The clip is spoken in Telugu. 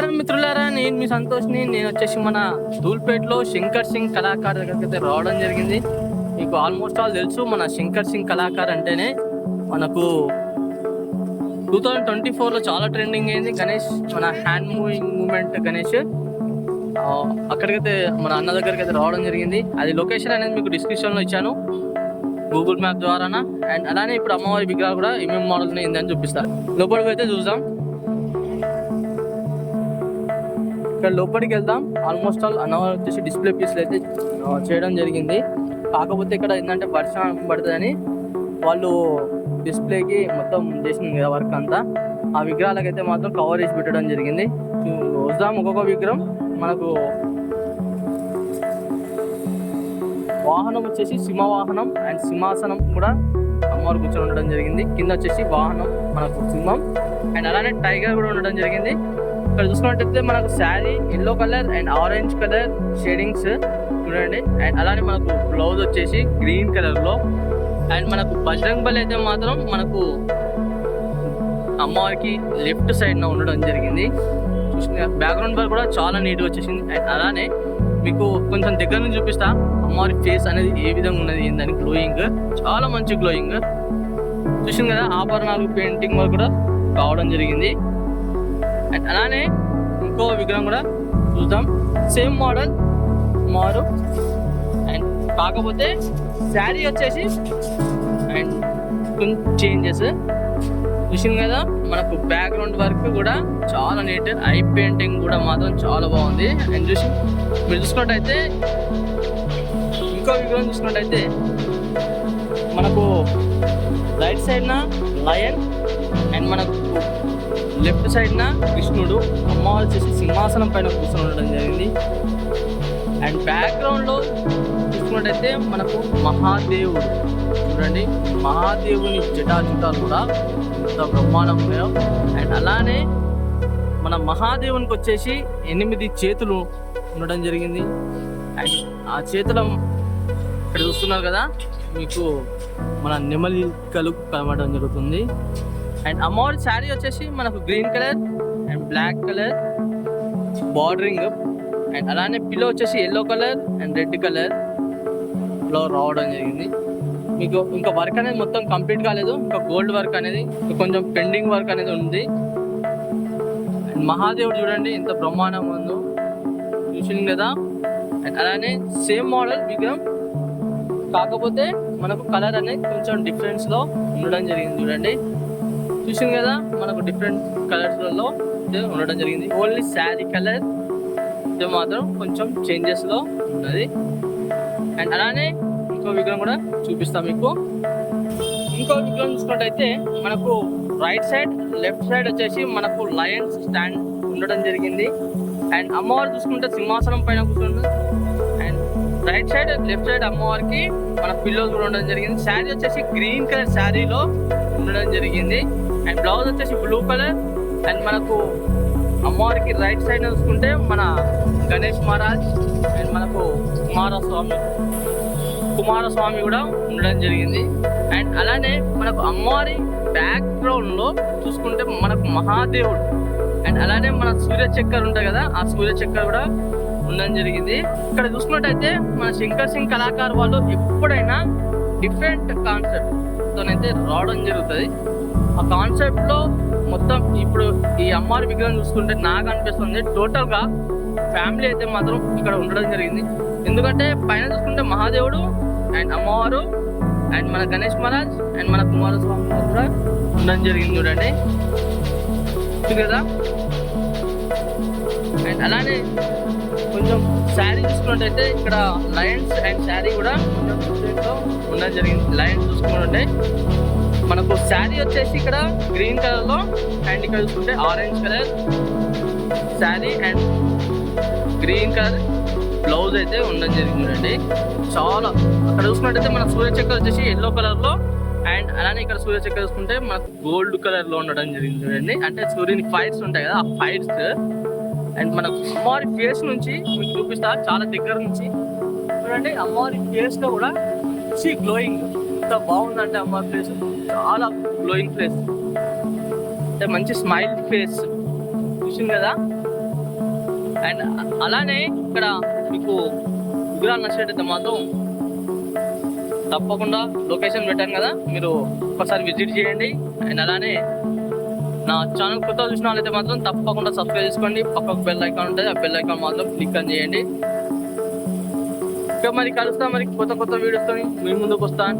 నమస్కారం మిత్రులారా, నేను మీ సంతోష్ని. నేను వచ్చేసి మన ధూల్పేటలో శంకర్ సింగ్ కళాకార్ దగ్గరికి అయితే రావడం జరిగింది. మీకు ఆల్మోస్ట్ ఆల్ తెలుసు, మన శంకర్ సింగ్ కళాకార్ అంటేనే మనకు 2024లో చాలా ట్రెండింగ్ అయింది గణేష్. మన హ్యాండ్ మూమెంట్ గణేష్ అక్కడికైతే మన అన్న దగ్గరికి అయితే రావడం జరిగింది. అది లొకేషన్ అనేది మీకు డిస్క్రిప్షన్లో ఇచ్చాను గూగుల్ మ్యాప్ ద్వారానా. అండ్ అలానే ఇప్పుడు అమ్మవారి విగ్రహాలు కూడా ఏమేమి మోడల్స్ ఏందని చూపిస్తారు. లోపలికి అయితే చూద్దాం. ఇక్కడ లోపలికి వెళ్దాం. ఆల్మోస్ట్ ఆల్ అన్నవారు వచ్చేసి డిస్ప్లే పీస్లు అయితే చేయడం జరిగింది. కాకపోతే ఇక్కడ ఏంటంటే వర్షం పడుతుందని వాళ్ళు డిస్ప్లేకి మొత్తం చేసింది కదా వర్క్ అంతా. ఆ విగ్రహాలకైతే మాత్రం కవర్ వేసి పెట్టడం జరిగింది. చూద్దాం ఒక్కొక్క విగ్రహం. మనకు వాహనం వచ్చేసి సింహవాహనం అండ్ సింహాసనం కూడా అమ్మవారు కూర్చొని ఉండడం జరిగింది. కింద వచ్చేసి వాహనం మనకు సింహం అండ్ అలానే టైగర్ కూడా ఉండడం జరిగింది. ఇక్కడ చూసుకున్నట్టయితే మనకు sari yellow colour and orange colour shadings చూడండి. అండ్ అలానే మనకు బ్లౌజ్ వచ్చేసి గ్రీన్ కలర్లో. అండ్ మనకు బజరంగ్ బలి అయితే మాత్రం మనకు అమ్మవారికి లెఫ్ట్ సైడ్న ఉండడం జరిగింది. చూసిన బ్యాక్గ్రౌండ్ వర్క్ కూడా చాలా నీట్గా వచ్చేసింది. అండ్ అలానే మీకు కొంచెం దగ్గర నుంచి చూపిస్తా అమ్మవారి ఫేస్ అనేది ఏ విధంగా ఉన్నది ఏందని. గ్లోయింగ్, చాలా మంచి గ్లోయింగ్ చూసింది కదా. ఆభరణాలు పెయింటింగ్ వర్క్ కూడా కావడం జరిగింది. అండ్ అలానే ఇంకో విగ్రహం కూడా చూద్దాం. సేమ్ మోడల్ మారు. అండ్ కాకపోతే శారీ వచ్చేసి అండ్ కొంచెం చేంజెస్ చూసింది కదా. మనకు బ్యాక్గ్రౌండ్ వర్క్ కూడా చాలా నీట్. ఐ పెయింటింగ్ కూడా మాత్రం చాలా బాగుంది. అండ్ చూసి మీరు చూసుకున్నట్టయితే ఇంకో విగ్రహం చూసుకున్నట్టయితే మనకు రైట్ సైడ్న లయన్ అండ్ మనకు లెఫ్ట్ సైడ్న కృష్ణుడు, అమ్మవారు వచ్చేసి సింహాసనం పైన కూర్చొని ఉండడం జరిగింది. అండ్ బ్యాక్గ్రౌండ్లో చూసుకున్నట్టయితే మనకు మహాదేవుడు చూడండి. మహాదేవుని జటాజుటాలు కూడా ఇంత బ్రహ్మాండంగా. అండ్ అలానే మన మహాదేవునికి వచ్చేసి 8 చేతులు ఉండడం జరిగింది. అండ్ ఆ చేతుల ఇక్కడ చూస్తున్నారు కదా, మీకు మన నెమలికలు కనబడడం జరుగుతుంది. అండ్ అమ్మవారి శారీ వచ్చేసి మనకు green colour and black colour bordering. And అలానే పిల్లో వచ్చేసి ఎల్లో కలర్ అండ్ రెడ్ కలర్లో రావడం జరిగింది. మీకు ఇంకా వర్క్ అనేది మొత్తం కంప్లీట్ కాలేదు. ఇంకా గోల్డ్ వర్క్ అనేది కొంచెం పెండింగ్ వర్క్ అనేది ఉంది. అండ్ మహాదేవుడు చూడండి ఎంత బ్రహ్మాండంగా ఉందో, చూసింది కదా. అండ్ అలానే సేమ్ మోడల్ విగ్రహం, కాకపోతే మనకు కలర్ అనేది కొంచెం డిఫరెన్స్లో ఉండడం జరిగింది. చూడండి చూసింది కదా, మనకు డిఫరెంట్ కలర్స్లలో ఉండడం జరిగింది. ఓన్లీ శారీ కలర్ ఇది మాత్రం కొంచెం చేంజెస్లో ఉన్నది. అండ్ అలానే ఇంకో విగ్రహం కూడా చూపిస్తాం మీకు. ఇంకో విగ్రహం చూసుకున్నట్టయితే మనకు రైట్ సైడ్ లెఫ్ట్ సైడ్ వచ్చేసి మనకు లయన్స్ స్టాండ్ ఉండడం జరిగింది. అండ్ అమ్మవారు చూసుకుంటే సింహాసనం పైన కూర్చుంటుంది. And right side left side అమ్మవారికి మన పిల్లోస్ కూడా ఉండడం జరిగింది. శారీ వచ్చేసి గ్రీన్ కలర్ శారీలో ఉండడం జరిగింది. అండ్ బ్లౌజ్ వచ్చేసి బ్లూ కలర్. అండ్ మనకు అమ్మవారికి రైట్ సైడ్ చూసుకుంటే మన గణేష్ మహారాజ్ అండ్ మనకు కుమారస్వామి కూడా ఉండడం జరిగింది. అండ్ అలానే మనకు అమ్మవారి బ్యాక్గ్రౌండ్లో చూసుకుంటే మనకు మహాదేవుడు అండ్ అలానే మన సూర్యచక్కెర ఉంటుంది కదా, ఆ సూర్యచక్కెర కూడా ఉండడం జరిగింది. ఇక్కడ చూసుకున్నట్టయితే మన శంకర్ సింగ్ కళాకారు వాళ్ళు ఎప్పుడైనా డిఫరెంట్ కాన్సెప్ట్తోనైతే రావడం జరుగుతుంది. ఆ కాన్సెప్ట్లో మొత్తం ఇప్పుడు ఈ అమ్మవారి విగ్రహం చూసుకుంటే నాకు అనిపిస్తుంది టోటల్గా ఫ్యామిలీ అయితే మాత్రం ఇక్కడ ఉండడం జరిగింది. ఎందుకంటే పైన చూసుకుంటే మహాదేవుడు అండ్ అమ్మవారు అండ్ మన గణేష్ మహారాజ్ అండ్ మన కుమారస్వామి కూడా ఉండడం జరిగింది. చూడండి కదా. అండ్ అలానే కొంచెం శారీ చూసుకున్నట్టయితే ఇక్కడ లయన్స్ అండ్ శారీ కూడా కొంచెం డిఫరెంట్గా ఉండడం జరిగింది. లయన్స్ చూసుకున్నట్టే మనకు శారీ వచ్చేసి ఇక్కడ గ్రీన్ కలర్లో అండ్ ఇక్కడ చూసుకుంటే orange colour sari and green colour blouse అయితే ఉండడం జరిగిందండి. చాలా అక్కడ చూసుకున్నట్టయితే మన సూర్యచక్ర వచ్చేసి ఎల్లో కలర్లో అండ్ అలానే ఇక్కడ సూర్యచక్ర చూసుకుంటే మనకు గోల్డ్ కలర్లో ఉండడం జరిగింది చూడండి. అంటే సూర్యుని ఫైర్స్ ఉంటాయి కదా, ఆ ఫైర్స్. అండ్ మనకు అమ్మవారి ఫేస్ నుంచి మీకు చూపిస్తా చాలా దగ్గర నుంచి చూడండి. అమ్మవారి ఫేస్లో కూడా గ్లోయింగ్ ఎంత బాగుందంటే అమ్మవారి ఫేస్ చాలా గ్లోయింగ్ ఫేస్, అంటే మంచి స్మైల్ ఫేస్ చూసింది కదా. అండ్ అలానే ఇక్కడ మీకు విగ్రహాలు నచ్చినట్టయితే మాత్రం తప్పకుండా లొకేషన్ పెట్టాను కదా, మీరు ఒకసారి విజిట్ చేయండి. అండ్ అలానే నా ఛానల్ కొత్త చూసిన వాళ్ళైతే మాత్రం తప్పకుండా సబ్స్క్రైబ్ చేసుకోండి. పక్కకు బెల్ ఐకాన్ ఉంటుంది, ఆ బెల్ ఐకాన్ మాత్రం క్లిక్ అని చేయండి. ఇంకా మరి కలుస్తాం మరి కొత్త వీడియోస్తో మీ ముందుకు వస్తాను.